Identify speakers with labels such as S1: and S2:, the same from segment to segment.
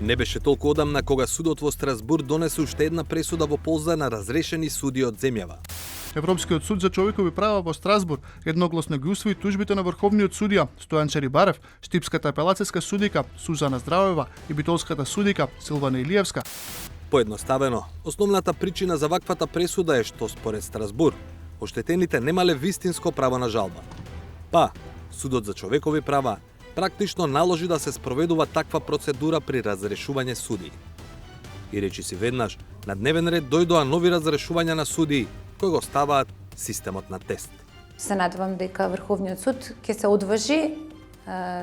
S1: Не беше толку одамна кога судот во Страсбур донесе уште една пресуда во полза на разрешени суди од земјава.
S2: Европскиот суд за човекови права во Страсбур едногласно ги усвои тужбите на врховниот судија Стојан Черибарев, штипската апелацијска судика Сузана Здравева и битолската судика Силвана Илиевска.
S1: Поедноставено, основната причина за ваквата пресуда е што според Страсбур оштетените немале вистинско право на жалба. Па, судот за човекови права практично наложи да се спроведува таква процедура при разрешување судии. И речиси веднаш, на дневен ред дојдоа нови разрешувања на судии кои го ставаат системот на тест.
S3: Се надевам дека Врховниот суд ќе се одважи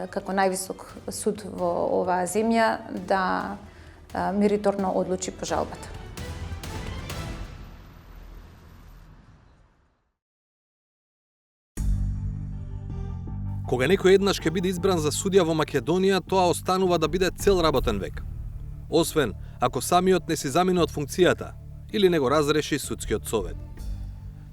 S3: како највисок суд во оваа земја да мериторно одлучи по жалбата.
S1: Кога некој еднаш ќе биде избран за судија во Македонија, тоа останува да биде цел работен век. Освен ако самиот не си замине од функцијата или не го разреши судскиот совет.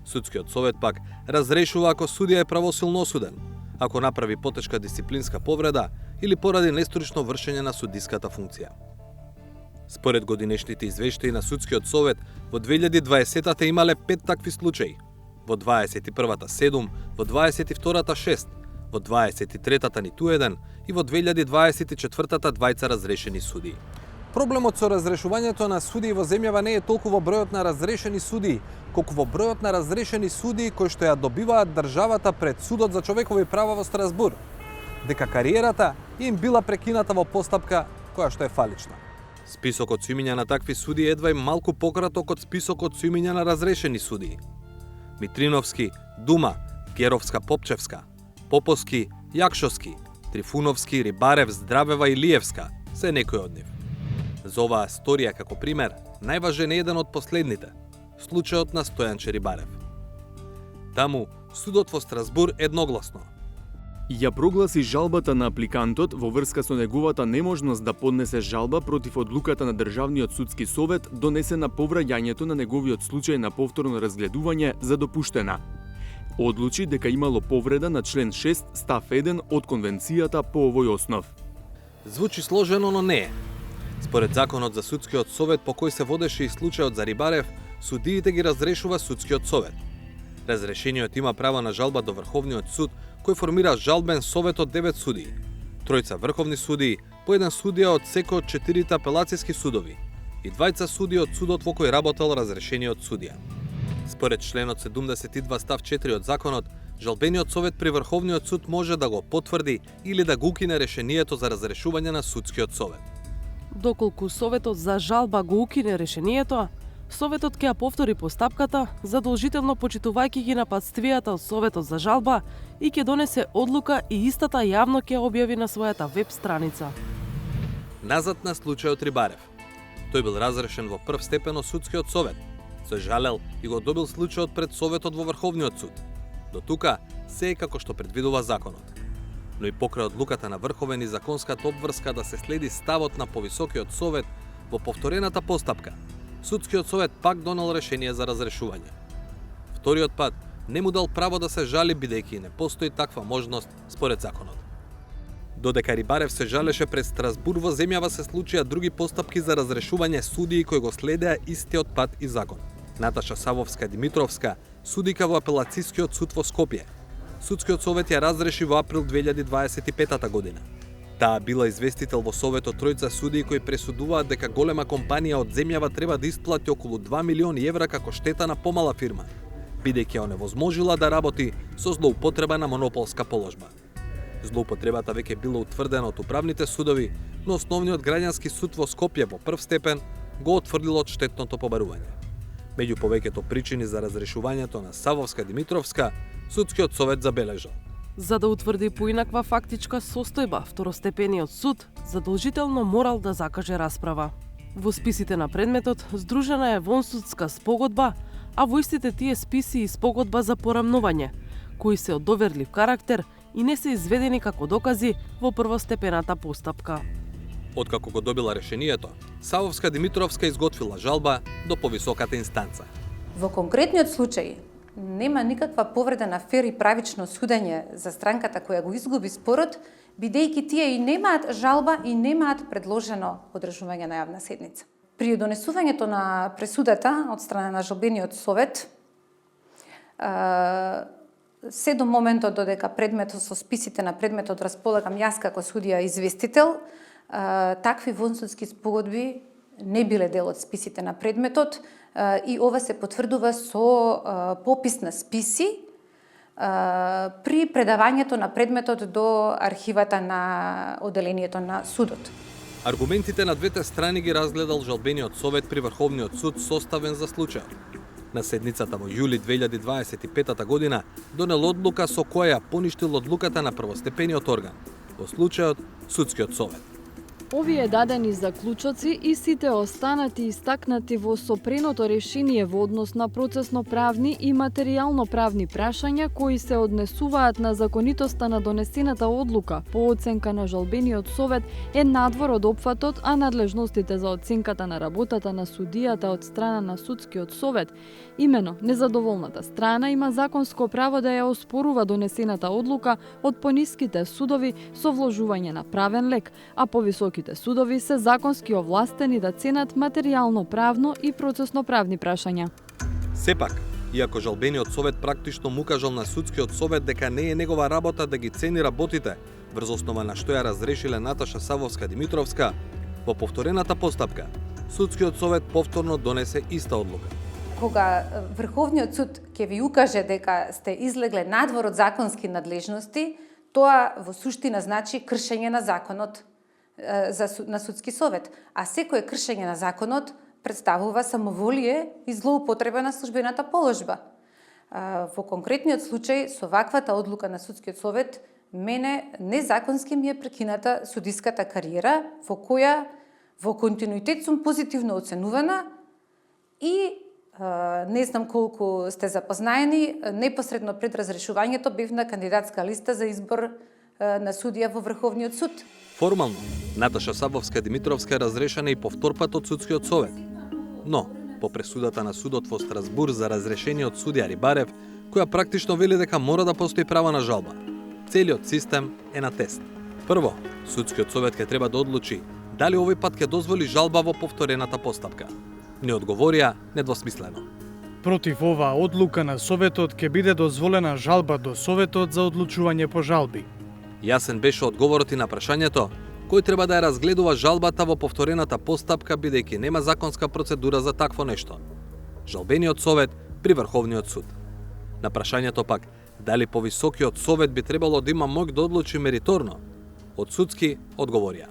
S1: Судскиот совет пак разрешува ако судија е правосилно осуден, ако направи потешка дисциплинска повреда или поради нестручно вршење на судиската функција. Според годинешните извештаи на Судскиот совет, во 2020-та имале 5 такви случаи, во 21-та 7, во 22-та 6, во 23-та ниту еден и во 2024-та 2 разрешени судии. Проблемот со разрешувањето на судии во земјава не е толку во бројот на разрешени судии, колку во бројот на разрешени судии кои што ја добиваат државата пред Судот за човекови права во Страсбур, дека кариерата им била прекината во постапка која што е фалична. Списокот со имиња на такви судии едва и малку пократок од списокот со имиња на разрешени судии. Митриновски, Дума, Геровска, Попчевска, Поповски, Јакшовски, Трифуновски, Рибарев, Здравева и Илиевска се некои од нив. За оваа сторија како пример, најважен е еден од последните, случајот на Стојан Черибарев. Таму, судот во Страсбур едногласно
S4: ја прогласи жалбата на апликантот во врска со неговата неможност да поднесе жалба против одлуката на Државниот судски совет донесена по враќањето на неговиот случај на повторно разгледување за допуштена. Одлучи дека имало повреда на член 6 став 1 од конвенцијата по овој основ.
S1: Звучи сложено, но не е. Според законот за Судскиот совет по кој се водеше и случајот за Рибарев, судиите ги разрешува Судскиот совет. Разрешениот има право на жалба до Врховниот суд, кој формира жалбен совет од 9 судии, тројца врховни судии, по еден судија од секој од 4 апелацијски судови и 2 судии од судот во кој работел разрешениот судија. Според членот 72 став 4 од законот, жалбениот совет при Врховниот суд може да го потврди или да го укине решението за разрешување на Судскиот совет.
S5: Доколку советот за жалба го укине решението, советот ќе ја повтори постапката, задолжително почитувајќи ги нападствијата од советот за жалба и ќе донесе одлука и истата јавно ќе објави на својата веб страница.
S1: Назад на случајот Рибарев. Тој бил разрешен во прв степен од Судскиот совет. Се жалел и го добил случајот пред советот во Врховниот суд. До тука се е како што предвидува законот. Но и покрај одлуката на Врховен и законската обврска да се следи ставот на повисокиот совет во повторената постапка, Судскиот совет пак донел решение за разрешување. Вториот пат не му дал право да се жали бидејќи не постои таква можност според законот. Додека Рибарев се жалеше пред Страсбур, во земјава се случија други постапки за разрешување судии кои го следеа истиот пат и закон. Наташа Савовска Димитровска, судика во апелацијскиот суд во Скопје. Судскиот совет ја разреши во април 2025 година. Таа била известител во советот тројца судии кои пресудуваат дека голема компанија од земјава треба да исплати околу 2 милиони евра како штета на помала фирма, бидејќи ја оневозможила да работи со злоупотреба на монополска положба. Злоупотребата веќе била утврдена од управните судови, но основниот граѓански суд во Скопје во прв степен го отврдил од штетното побарување. Меѓу повеќето причини за разрешувањето на Савовска Димитровска, Судскиот совет забележал:
S5: За да утврди поинаква фактичка состојба, второстепениот суд задолжително морал да закаже расправа. Во списите на предметот здружена е вонсудска спогодба, а во истите тие списи и спогодба за порамнување, кои се од доверлив карактер и не се изведени како докази во првостепената постапка.
S1: Откако го добила решението, Савовска Димитровска изготвила жалба до повисоката инстанца.
S3: Во конкретниот случај нема никаква повреда на фер и правично судење за странката која го изгуби спорот, бидејќи тие и немаат жалба и немаат предложено одржување на јавна седница. При донесувањето на пресудата од страна на жалбениот совет, се до моментот додека предметот со списите на предметот располагам јас како судија известител, такви вонсудски спогодби не биле дел од списите на предметот и ова се потврдува со попис на списи при предавањето на предметот до архивата на оделението на судот.
S1: Аргументите на двете страни ги разгледал жалбениот совет при Врховниот суд составен за случајот. На седницата во јули 2025 година донел одлука со која ја поништил одлуката на првостепениот орган, во случајот Судскиот совет.
S6: Овие дадени заклучоци и сите останати истакнати во сопреното решение во однос на процесно-правни и материјално-правни прашања кои се однесуваат на законитоста на донесената одлука по оценка на жалбениот совет е надвор од опфатот, а надлежностите за оценката на работата на судијата од страна на Судскиот совет, имено незадоволната страна има законско право да ја оспорува донесената одлука од пониските судови со вложување на правен лек, а повисоките судови се законски овластени да ценат материјално-правно и процесно-правни прашања.
S1: Сепак, иако жалбениот совет практично му кажал на Судскиот совет дека не е негова работа да ги цени работите, врз основа на што ја разрешиле Наташа Савовска Димитровска, во повторената постапка, Судскиот совет повторно донесе иста одлука.
S3: Кога Врховниот суд ќе ви укаже дека сте излегле надвор од законски надлежности, тоа во суштина значи кршење на законот на Судски совет. А секое кршење на законот представува самоволие и злоупотреба на службената положба. Во конкретниот случај, со ваквата одлука на Судскиот совет, мене незаконски ми е прекината судиската кариера, во која во континуитет сум позитивно оценувана и не знам колку сте запознаени, непосредно пред разрешувањето бев на кандидатска листа за избор на судија во Врховниот суд.
S1: Формално, Наташа Савовска Димитровска е разрешена и повторпат од Судскиот совет. Но, по пресудата на судот во Страсбур за разрешение од судија Рибарев, која практично вели дека мора да постои право на жалба, целиот систем е на тест. Прво, Судскиот совет ќе треба да одлучи дали овој пат ќе дозволи жалба во повторената постапка. Не одговорија недвосмислено.
S7: Против оваа одлука на Советот ќе биде дозволена жалба до Советот за одлучување по жалби.
S1: Јасен беше одговорот и на прашањето кој треба да ја разгледува жалбата во повторената постапка бидејќи нема законска процедура за такво нешто. Жалбениот совет при Врховниот суд. На прашањето пак дали повисокиот совет би требало да има моќ да одлучи мериторно, од судски одговорија.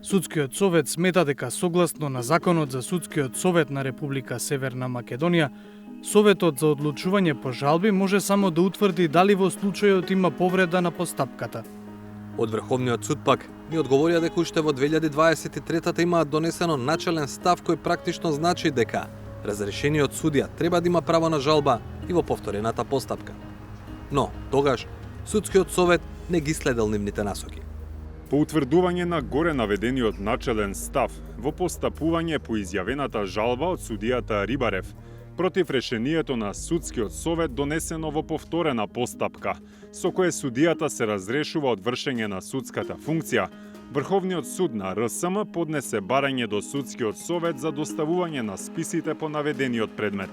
S7: Судскиот совет смета дека согласно на Законот за Судскиот совет на Република Северна Македонија, Советот за одлучување по жалби може само да утврди дали во случајот има повреда на постапката.
S1: Од Врховниот суд пак ни одговорија дека уште во 2023-та имаат донесено начелен став кој практично значи дека разрешениот судија треба да има право на жалба и во повторената постапка. Но, тогаш, Судскиот совет не ги следел нивните насоки.
S8: По утврдување на горе наведениот начелен став во постапување по изјавената жалба од судијата Рибарев против решението на Судскиот совет донесено во повторена постапка, со кое судијата се разрешува од вршење на судската функција, Врховниот суд на РСМ поднесе барање до Судскиот совет за доставување на списите по наведениот предмет.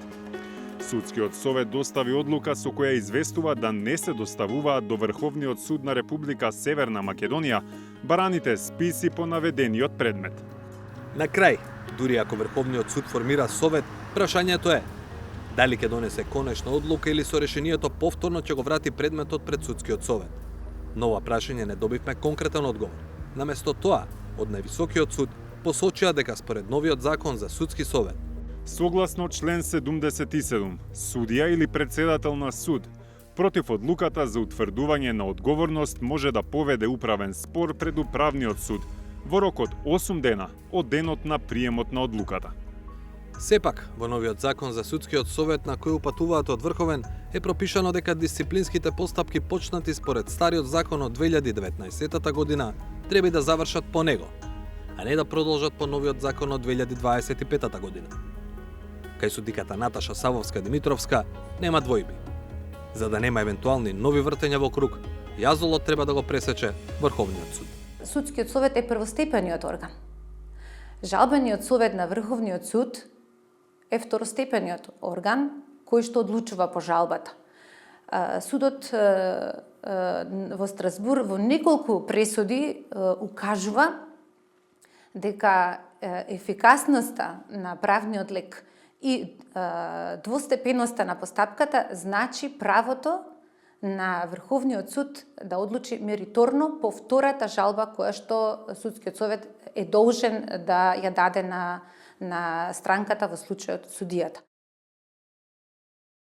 S8: Судскиот совет достави одлука со која известува да не се доставуваат до Врховниот суд на Република Северна Македонија бараните списи по наведениот предмет.
S1: На крај, дури ако Врховниот суд формира совет, прашањето е дали ќе донесе конечна одлука или со решението повторно ќе го врати предметот пред Судскиот совет. На ова прашање не добивме конкретен одговор. Наместо тоа, од највисокиот суд посочија дека според новиот закон за Судски совет,
S8: согласно член 77, судија или председател на суд против одлуката за утврдување на одговорност може да поведе управен спор пред управниот суд во рок од 8 дена од денот на приемот на одлуката.
S1: Сепак, во новиот закон за Судскиот совет на кој упатуваат од Врховен е пропишано дека дисциплинските постапки почнати според стариот закон од 2019 година треба да завршат по него, а не да продолжат по новиот закон од 2025 година. Кај судиката Наташа Савовска Димитровска нема двојби. За да нема евентуални нови вртења во круг, Јазолот треба да го пресече Врховниот суд.
S3: Судскиот совет е првостепениот орган. Жалбениот совет на Врховниот суд е второстепениот орган кој што одлучува по жалбата. Судот во Страсбур во неколку пресуди укажува дека ефикасноста на правниот лек и двостепеноста на постапката значи правото на Врховниот суд да одлучи мериторно по втората жалба која што судскиот совет е должен да ја даде на странката во случајот судијата.